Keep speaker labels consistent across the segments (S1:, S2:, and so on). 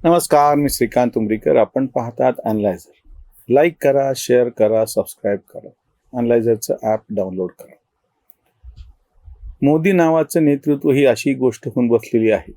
S1: नमस्कार, मी श्रीकांत उमरीकर. आपण पाहतात अॅनलायझर. लाईक करा, शेअर करा, सबस्क्राईब करा. अॅनलायझरचं ॲप डाउनलोड करा. मोदी नावाचं नेतृत्व ही अशी गोष्ट होऊन बसलेली आहे.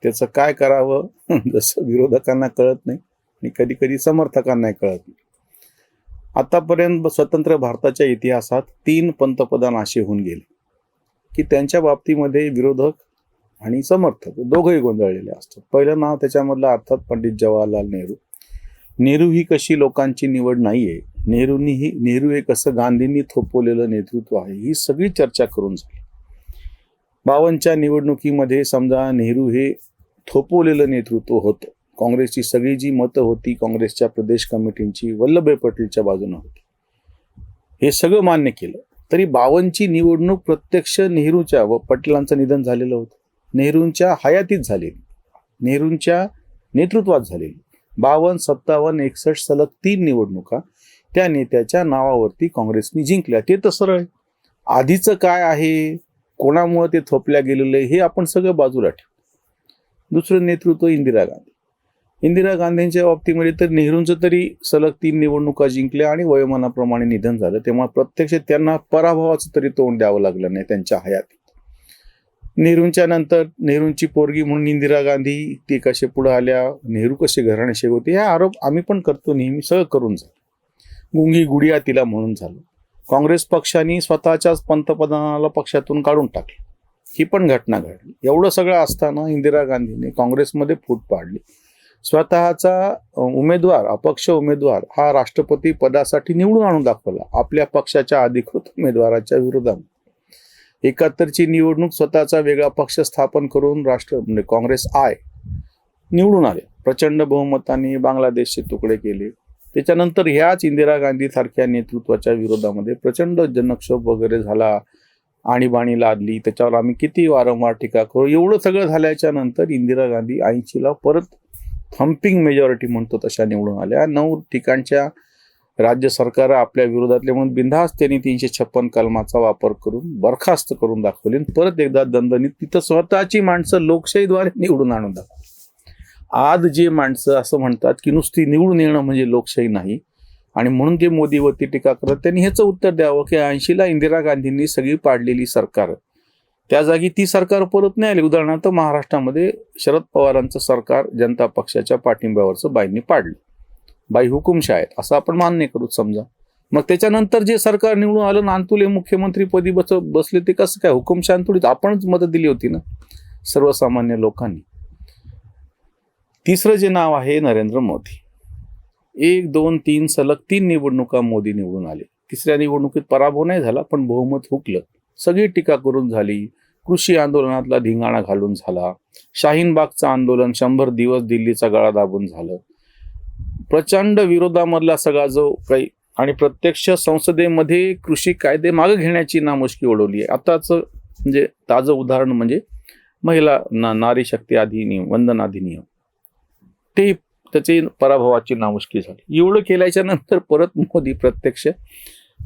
S1: त्याचं काय करावं जसं विरोधकांना कळत नाही आणि कधी कधी समर्थकांनाही कळत नाही. आतापर्यंत स्वतंत्र भारताच्या इतिहासात 3 पंतप्रधान असे होऊन गेले की त्यांच्या बाबतीमध्ये विरोधक आणि समर्थक दोघंही गोंधळलेले असतात. पहिलं नाव त्याच्यामधलं अर्थात पंडित जवाहरलाल नेहरू. नेहरू ही कशी लोकांची निवड नाहीये. नेहरू हे कसं गांधींनी थोपवलेलं नेतृत्व आहे, ही सगळी चर्चा करून झाली. 52च्या निवडणुकीमध्ये समजा नेहरू हे थोपवलेलं नेतृत्व होतं. काँग्रेसची सगळी जी मतं होती काँग्रेसच्या प्रदेश कमिटींची वल्लभभाई पटेलच्या बाजूने होती. हे सगळं मान्य केलं तरी 52ची निवडणूक प्रत्यक्ष नेहरूच्या व पटेलांचं निधन झालेलं होतं. नेहरूंच्या हयातीत झालेली, नेहरूंच्या नेतृत्वात झालेली 52, 57, 61 सलग 3 निवडणुका त्या नेत्याच्या नावावरती काँग्रेसने जिंकल्या. ते तर सरळ आहे. आधीचं काय आहे, कोणामुळे ते थोपल्या गेलेलं आहे, हे आपण सगळं बाजूला ठेवू. दुसरं नेतृत्व इंदिरा गांधी. इंदिरा गांधींच्या बाबतीमध्ये तर नेहरूंचं तरी सलग 3 निवडणुका जिंकल्या आणि वयोमानाप्रमाणे निधन झालं, तेव्हा प्रत्यक्ष त्यांना पराभवाचं तरी तोंड द्यावं लागलं नाही त्यांच्या हयातीत. नेहरूंच्या नंतर नेहरूंची पोरगी म्हणून इंदिरा गांधी ते कसे पुढे आल्या, नेहरू कसे घराणेशाही होते, हा आरोप आम्ही पण करतो नेहमी, सगळं करून झालं. गुंगी गुडिया तिला म्हणून झालं. काँग्रेस पक्षाने स्वतःच्याच पंतप्रधानाला पक्षातून काढून टाकलं, ही पण घटना घडली. एवढं सगळं असताना इंदिरा गांधीने काँग्रेसमध्ये फूट पाडली. स्वतःचा उमेदवार, अपक्ष उमेदवार हा राष्ट्रपती पदासाठी निवडून आणून दाखवला आपल्या पक्षाच्या अधिकृत उमेदवाराच्या विरोधात. 71ची निवडणूक स्वतःचा वेगळा पक्ष स्थापन करून म्हणजे काँग्रेस निवडून आले. प्रचंड बहुमताने बांगलादेशचे तुकडे केले. त्याच्यानंतर ह्याच इंदिरा गांधी सारख्या नेतृत्वाच्या विरोधामध्ये प्रचंड जनक्षोभ वगैरे झाला, आणीबाणी लादली. त्याच्यावर आम्ही किती वारंवार टीका करू. एवढं सगळं झाल्याच्या नंतर इंदिरा गांधी 80ला परत थम्पिंग मेजॉरिटी म्हणतो तशा निवडून आल्या. 9 ठिकाणच्या राज्य सरकार आपल्या विरोधातले म्हणून बिनधास्त त्यांनी 356 कलमाचा वापर करून बरखास्त करून दाखवले. परत एकदा दणदणीत तिथं स्वतःची माणसं लोकशाहीद्वारे निवडून आणून दाखवली. आज जे माणसं असं म्हणतात की नुसती निवडून येणं म्हणजे लोकशाही नाही आणि म्हणून ते मोदीवरती टीका करत, त्यांनी ह्याचं उत्तर द्यावं की 80ला इंदिरा गांधींनी सगळी पाडलेली सरकार त्या जागी ती सरकार परत नाही आली. उदाहरणार्थ महाराष्ट्रामध्ये शरद पवारांचं सरकार जनता पक्षाच्या पाठिंब्यावरचं बाईंनी पाडलं. बाई हुकुमशाह आहेत असं आपण मान्य करू समजा. मग त्याच्यानंतर जे सरकार निवडून आलं, नांतुले मुख्यमंत्रीपदी बसले, ते कसं काय हुकुमशाह? आपणच मदत दिली होती ना सर्वसामान्य लोकांनी. तिसरं जे नाव आहे नरेंद्र मोदी. 1, 2, 3 सलग 3 निवडणुका मोदी निवडून आले. तिसऱ्या निवडणुकीत पराभव नाही झाला पण बहुमत हुकलं. सगळी टीका करून झाली. कृषी आंदोलनातला धिंगाणा घालून झाला. शाहीनबागचं आंदोलन 100 दिवस दिल्लीचा गळा दाबून झालं. प्रचंड विरोधामधला सगळा जो काही आणि प्रत्यक्ष संसदेमध्ये कृषी कायदे मागे घेण्याची नामुष्की ओढवली आहे. आताच म्हणजे ताजं उदाहरण म्हणजे महिला नारी शक्ती अधिनियम, वंदन अधिनियम, ते त्याची पराभवाची नामुष्की झाली. एवढं केल्याच्या नंतर परत मोदी प्रत्यक्ष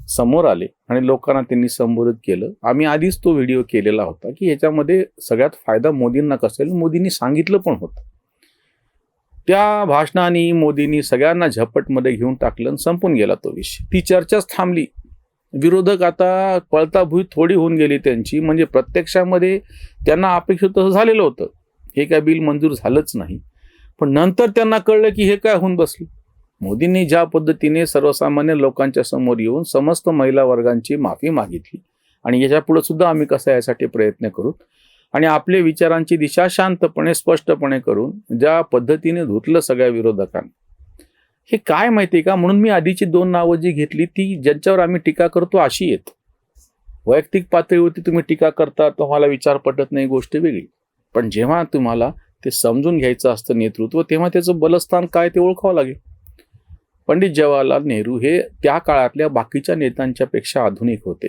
S1: समोर आले आणि लोकांना त्यांनी संबोधित केलं. आम्ही आधीच तो व्हिडिओ केलेला होता की ह्याच्यामध्ये सगळ्यात फायदा मोदींना कसा येईल, मोदींनी सांगितलं पण होतं. त्या भाषणाने मोदींनी सगळ्यांना झपटमध्ये घेऊन टाकलं आणि संपून गेला तो विषय. ती चर्चाच थांबली. विरोधक आता पळताभुई थोडी होऊन गेली त्यांची. म्हणजे प्रत्यक्षामध्ये त्यांना अपेक्षित तसं झालेलं होतं, हे काय बिल मंजूर झालंच नाही. पण नंतर त्यांना कळलं की हे काय होऊन बसलं. मोदींनी ज्या पद्धतीने सर्वसामान्य लोकांच्या समोर येऊन समस्त महिला वर्गांची माफी मागितली आणि याच्या पुढे सुद्धा आम्ही कसं यासाठी प्रयत्न करू आणि आपल्या विचारांची दिशा शांतपणे स्पष्टपणे करून ज्या पद्धतीने धुतलं सगळ्या विरोधकांना, हे काय माहिती का. म्हणून मी आधीची 2 नावं जी घेतली ती ज्यांच्यावर आम्ही टीका करतो अशी आहेत. वैयक्तिक पातळीवरती तुम्ही टीका करता, तुम्हाला विचार पटत नाही, गोष्ट वेगळी. पण जेव्हा तुम्हाला ते समजून घ्यायचं असतं नेतृत्व, तेव्हा त्याचं बलस्थान काय ते ओळखावं लागेल. पंडित जवाहरलाल नेहरू हे त्या काळातल्या बाकीच्या नेत्यांच्या पेक्षा आधुनिक होते.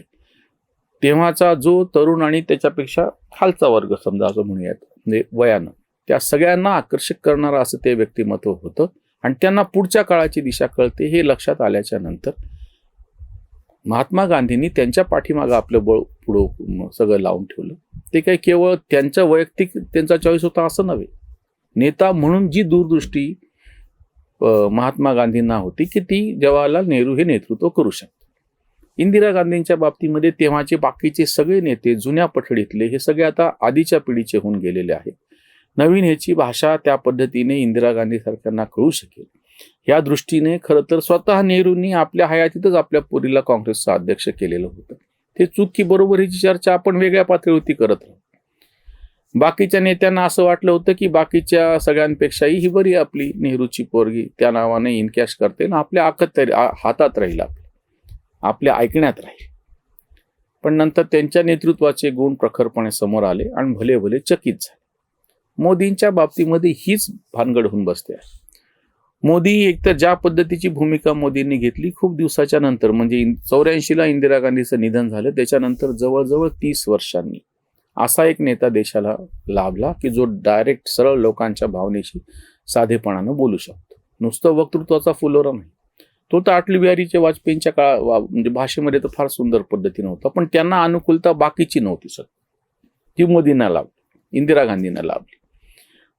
S1: तेव्हाचा जो तरुण आणि त्याच्यापेक्षा खालचा वर्ग समजा असं म्हणूयात, म्हणजे वयानं त्या सगळ्यांना आकर्षक करणारं असं ते व्यक्तिमत्व होतं आणि त्यांना पुढच्या काळाची दिशा कळते हे लक्षात आल्याच्या नंतर महात्मा गांधींनी त्यांच्या पाठीमागं आपलं बळ पुढं सगळं लावून ठेवलं. ते काही केवळ त्यांचं वैयक्तिक त्यांचा चॉईस होता असं नव्हे. नेता म्हणून जी दूरदृष्टी महात्मा गांधींना होती की ती जवाहरलाल नेहरू हे नेतृत्व करू शकतात. इंदिरा गांधींच्या बाबतीमध्ये तेव्हाचे बाकीचे सगळे नेते जुन्या पठडीतले हे सगळे आता आधीच्या पिढीचे होऊन गेलेले आहेत. नवीन ह्याची भाषा त्या पद्धतीने इंदिरा गांधी सारख्यांना कळू शकेल या दृष्टीने खरं तर स्वतः नेहरूंनी आपल्या हयातीतच आपल्या पोरीला काँग्रेसचा अध्यक्ष केलेलं होतं. ते चूक की बरोबर ह्याची चर्चा आपण वेगळ्या पातळीवरती करत राहू. बाकीच्या नेत्यांना असं वाटलं होतं की बाकीच्या सगळ्यांपेक्षाही ही बरी आपली नेहरूची पोरगी त्या नावाने इनकॅश करते ना आपल्या हातात राहील, आपल्या ऐकण्यात राहील. पण नंतर त्यांच्या नेतृत्वाचे गुण प्रखरपणे समोर आले आणि भले भले चकित झाले. मोदींच्या बाबतीमध्ये हीच भानगड होऊन बसते आहे. मोदी एकतर ज्या पद्धतीची भूमिका मोदींनी घेतली, खूप दिवसाच्या नंतर म्हणजे 84ला इंदिरा गांधीचं निधन झालं, त्याच्यानंतर जवळजवळ 30 वर्षांनी असा एक नेता देशाला लाभला की जो डायरेक्ट सरळ लोकांच्या भावनेशी साधेपणानं बोलू शकतो. नुसतं वक्तृत्वाचा फुलोरा नाही. तो तर अटल बिहारी वाजपेयींच्या म्हणजे भाषेमध्ये तर फार सुंदर पद्धतीने होता, पण त्यांना अनुकूलता बाकीची नव्हती सर. ती मोदींना लाभली, इंदिरा गांधींना लाभली.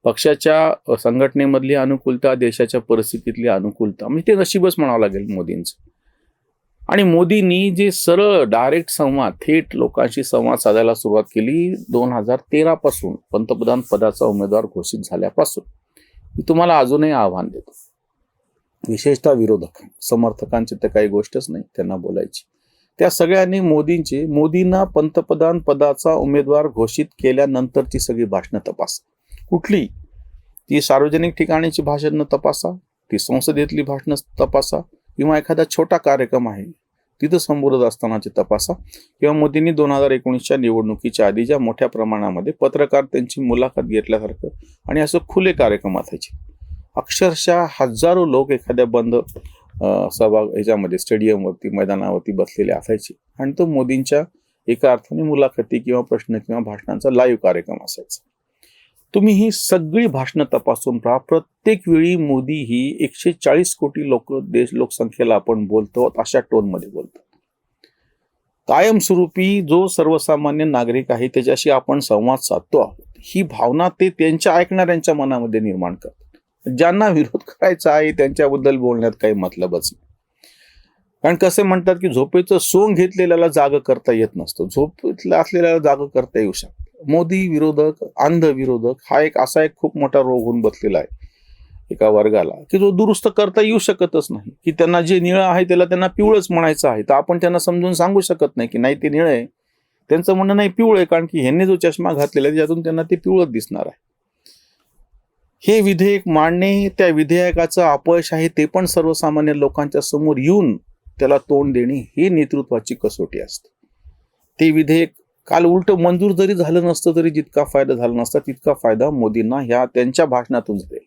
S1: पक्षाच्या संघटनेमधली अनुकूलता, देशाच्या परिस्थितीतली अनुकूलता, म्हणजे ते नशीबच म्हणावं लागेल मोदींचं. आणि मोदींनी जे सरळ डायरेक्ट संवाद, थेट लोकांशी संवाद साधायला सुरुवात केली 2013 पासून, पंतप्रधान पदाचा उमेदवार घोषित झाल्यापासून. मी तुम्हाला अजूनही आव्हान देतो, विशेषतः विरोधक समर्थकांची तर काही गोष्टच नाही त्यांना बोलायची. त्या सगळ्यांनी मोदींना पंतप्रधान पदाचा उमेदवार घोषित केल्यानंतरची सगळी भाषणं तपासा. कुठली ती सार्वजनिक ठिकाणीची भाषणं तपासा, ती संसदेतली भाषणं तपासा, किंवा एखादा छोटा कार्यक्रम आहे तिथं संबोधत असतानाची तपासा, किंवा मोदींनी 2019च्या निवडणुकीच्या आधी ज्या मोठ्या प्रमाणामध्ये पत्रकार त्यांची मुलाखत घेतल्यासारखं आणि असं खुले कार्यक्रम असायचे. अक्षरशः हजारो लोक एखाद्या बंद ह्याच्यामध्ये स्टेडियमवरती, मैदानावरती बसलेले असायचे आणि तो मोदींच्या एका अर्थाने मुलाखती किंवा प्रश्न किंवा भाषणांचा लाईव्ह कार्यक्रम असायचा. तुम्ही ही सगळी भाषणं तपासून पहा. प्रत्येक वेळी मोदी ही 140 कोटी लोकसंख्येला आपण बोलतो अशा टोनमध्ये बोलतात. कायमस्वरूपी जो सर्वसामान्य नागरिक आहे त्याच्याशी आपण संवाद साधतो आहोत, ही भावना ते त्यांच्या ऐकणाऱ्यांच्या मनामध्ये निर्माण करतात. ज्यांना विरोध करायचा आहे त्यांच्याबद्दल बोलण्यात काही मतलबच नाही. कारण कसे म्हणतात की झोपेचं सोंग घेतलेल्याला जाग करता येत नसतं, झोपेतला असलेल्याला जाग करता येऊ शकतं. मोदी विरोधक, अंध विरोधक हा असा एक खूप मोठा रोग होऊन बसलेला आहे एका वर्गाला, की जो दुरुस्त करता येऊ शकतच नाही. की त्यांना जे निळं आहे त्याला त्यांना पिवळंच म्हणायचं आहे, तर आपण त्यांना समजून सांगू शकत नाही की नाही ते निळं आहे. त्यांचं म्हणणं नाही पिवळं आहे, कारण की ह्यांनी जो चष्मा घातलेला आहे त्यातून त्यांना ते पिवळंच दिसणार आहे. हे विधेयक मांडणे, त्या विधेयकाचं अपयश आहे ते पण सर्वसामान्य लोकांच्या समोर येऊन त्याला तोंड देणे, हे नेतृत्वाची कसोटी असते. ते विधेयक काल उलट मंजूर जरी झालं नसतं तरी जितका फायदा झाला नसता तितका फायदा मोदींना ह्या त्यांच्या भाषणातून झाला.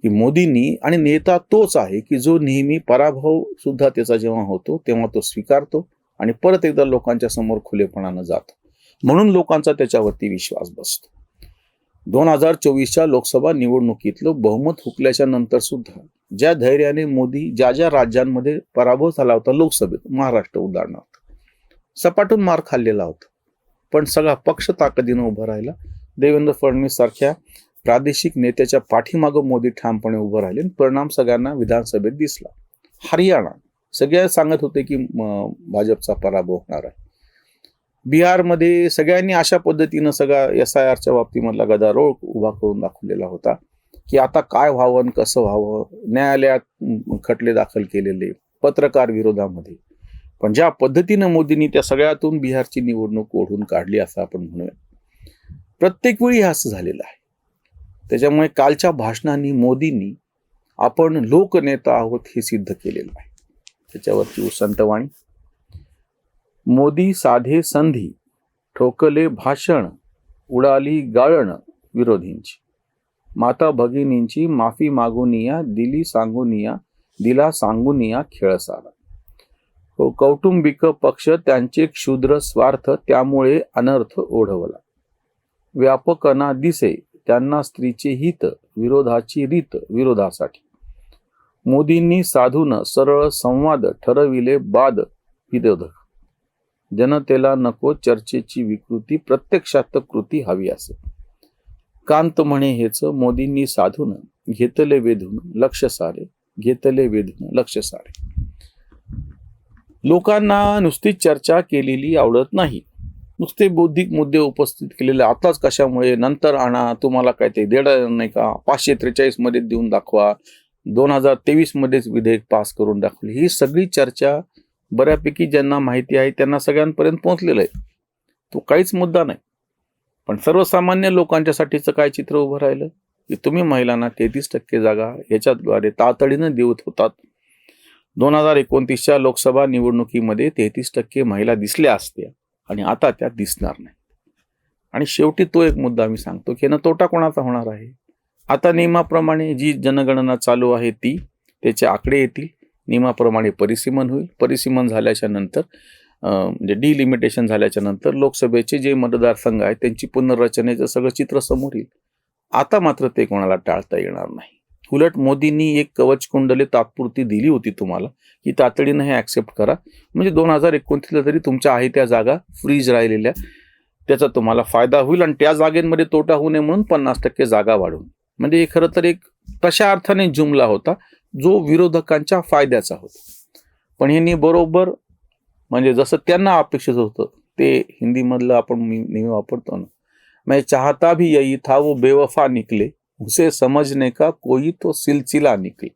S1: की मोदींनी, आणि नेता तोच आहे की जो नेहमी पराभव सुद्धा त्याचा जेव्हा होतो तेव्हा तो स्वीकारतो आणि परत एकदा लोकांच्या समोर खुलेपणानं जातो. म्हणून लोकांचा त्याच्यावरती विश्वास बसतो. 2024च्या लोकसभा निवडणुकीतलं बहुमत हुकल्याच्या नंतर सुद्धा ज्या धैर्याने मोदी ज्या राज्यांमध्ये पराभव झाला होता लोकसभेत, महाराष्ट्र उदाहरणार्थ, सपाटून मार खाल्लेला होता, पण सगळा पक्ष ताकदीनं उभं राहिला. देवेंद्र फडणवीस सारख्या प्रादेशिक नेत्याच्या पाठीमागं मोदी ठामपणे उभं राहिले. परिणाम सगळ्यांना विधानसभेत दिसला. हरियाणा सगळे सांगत होते की भाजपचा पराभव होणार आहे. बिहारमध्ये सगळ्यांनी अशा पद्धतीनं सगळा SIRच्या बाबतीमधला गदारोळ उभा करून दाखवलेला होता की आता काय व्हावं आणि कसं व्हावं. न्यायालयात खटले दाखल केलेले पत्रकार विरोधामध्ये, पण ज्या पद्धतीनं मोदींनी त्या सगळ्यातून बिहारची निवडणूक ओढून काढली असं आपण म्हणूया. प्रत्येक वेळी असं झालेलं आहे. त्याच्यामुळे कालच्या भाषणांनी मोदींनी आपण लोकनेता आहोत हे सिद्ध केलेलं आहे. त्याच्यावरची उसंतवाणी. मोदी साधे संधी, ठोकले भाषण, उडाली गाळण विरोधींची. माता भगिनींची माफी मागुनिया, दिला सांगुनिया खेळ सारा. कौटुंबिक पक्ष त्यांचे क्षुद्र स्वार्थ, त्यामुळे अनर्थ ओढवला. व्यापकना दिसे त्यांना स्त्रीचे हित, विरोधाची रीत विरोधासाठी. मोदींनी साधून सरळ संवाद, ठरविले बाद विरोधक. जनतेला नको चर्चेची विकृती, प्रत्यक्षात कृती हवी असे. कांत म्हणे हेच मोदींनी साधून, घेतले वेधून लक्ष सारे, घेतले वेधून लक्ष सारे. लोकांना नुसती चर्चा केलेली आवडत नाही, नुसते बौद्धिक मुद्दे उपस्थित केलेले, आताच कशामुळे, नंतर आणा, तुम्हाला काय ते देणं नाही का, 543 मध्ये देऊन दाखवा, 2023 मध्येच विधेयक पास करून दाखवले, ही सगळी चर्चा बऱ्यापैकी ज्यांना माहिती आहे त्यांना सगळ्यांपर्यंत पोहोचलेलं आहे. तो काहीच मुद्दा नाही. पण सर्वसामान्य लोकांच्यासाठीचं काय चित्र उभं राहिलं की तुम्ही महिलांना 33% जागा याच्याद्वारे तातडीनं देत होतात. 2029च्या लोकसभा निवडणुकीमध्ये 33% महिला दिसल्या असत्या आणि आता त्या दिसणार नाही. आणि शेवटी तो एक मुद्दा मी सांगतो की तोटा कोणाचा होणार आहे. आता नियमाप्रमाणे जी जनगणना चालू आहे ती, त्याचे आकडे येतील, नियमाप्रमाणे परिसीमन होईल. परिसीमन झाल्याच्या नंतर म्हणजे डिलिमिटेशन झाल्याच्या नंतर लोकसभेचे जे मतदारसंघ आहेत त्यांची पुनर्रचनेचं सगळं चित्र समोर येईल. आता मात्र ते कोणाला टाळता येणार नाही. उलट मोदींनी एक कवच कुंडले तात्पुरती दिली होती तुम्हाला की तातडीनं हे ऍक्सेप्ट करा, म्हणजे 2029ला तरी तुमच्या आहे त्या जागा फ्रीज राहिलेल्या त्याचा तुम्हाला फायदा होईल आणि त्या जागेमध्ये तोटा होऊ नये म्हणून 50% जागा वाढवून, म्हणजे हे खरं तर एक तशा अर्थाने जुमला होता जो विरोधकांच्या फायद्याचा होता. पण ह्यांनी बरोबर म्हणजे जसं त्यांना अपेक्षित होतं ते हिंदीमधलं आपण नेहमी वापरतो ना, मैं चाहता भी यही था वो बेवफा निकले, उसे समझने का कोई तो सिलसिला निकले.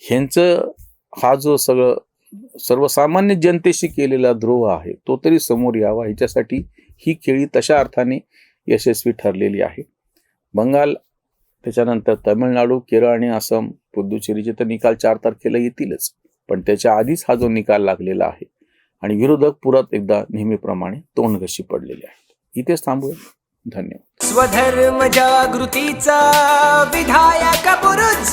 S1: ह्यांचं हा जो सर्वसामान्य जनतेशी केलेला द्रोह आहे तो तरी समोर यावा, ह्याच्यासाठी ही खेळी तशा अर्थाने यशस्वी ठरलेली आहे. बंगाल, त्याच्यानंतर तामिळनाडू, केरळ आणि आसाम, पुदुचेरीचे तर निकाल 4 तारखेला येतीलच, पण त्याच्या आधीच हा जो निकाल लागलेला आहे आणि विरोधक पुरात एकदा नेहमीप्रमाणे तोंडघशी पडलेले आहेत. इथेच थांबूया. धन्यवाद.
S2: स्वधर्म जागृतीचा विधायक बुरुज